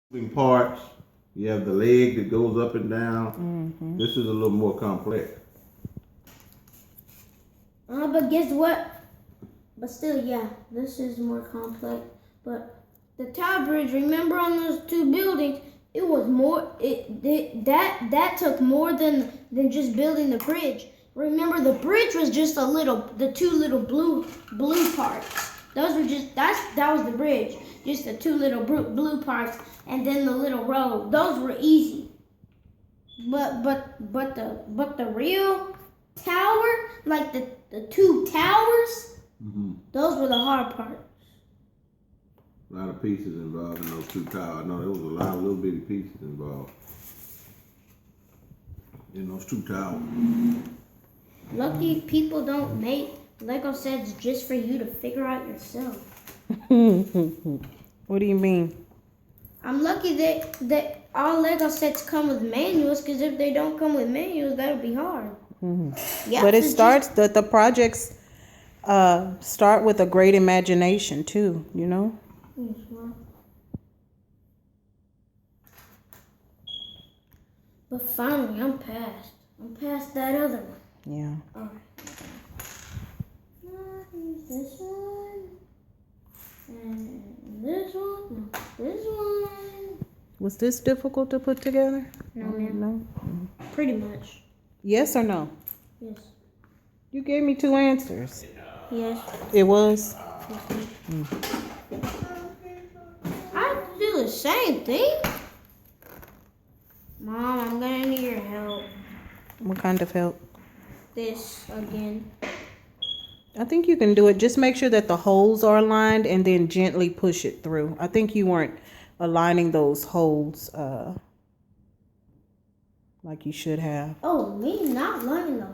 moving parts. You have the leg that goes up and down. This is a little more complex. But guess what? But still, yeah, this is more complex. But the Tower Bridge, remember on those two buildings, it was more. That took more than just building the bridge. Remember, the bridge was just the two little blue parts. Those were just that was the bridge. Just the two little blue parts, and then the little road. Those were easy. But the real tower, like the two towers, those were the hard part. A lot of pieces involved in those two towers. I know there was a lot of little bitty pieces involved in those two towers. Lucky people don't make Lego sets just for you to figure out yourself. What do you mean? I'm lucky that all Lego sets come with manuals, because if they don't come with manuals, that would be hard. Yeah, But it starts, the projects start with a great imagination too, you know? But finally, I'm past that other one. Yeah. Alright. This one. And this one. No, this one. Was this difficult to put together? No, ma'am. No? Pretty much. Yes or no? Yes. You gave me two answers. Yes. It was? I have to do the same thing. Mom, I'm gonna need your help. What kind of help? This again. I think you can do it. Just make sure that the holes are aligned and then gently push it through. I think you weren't aligning those holes like you should have. Oh, me not lining the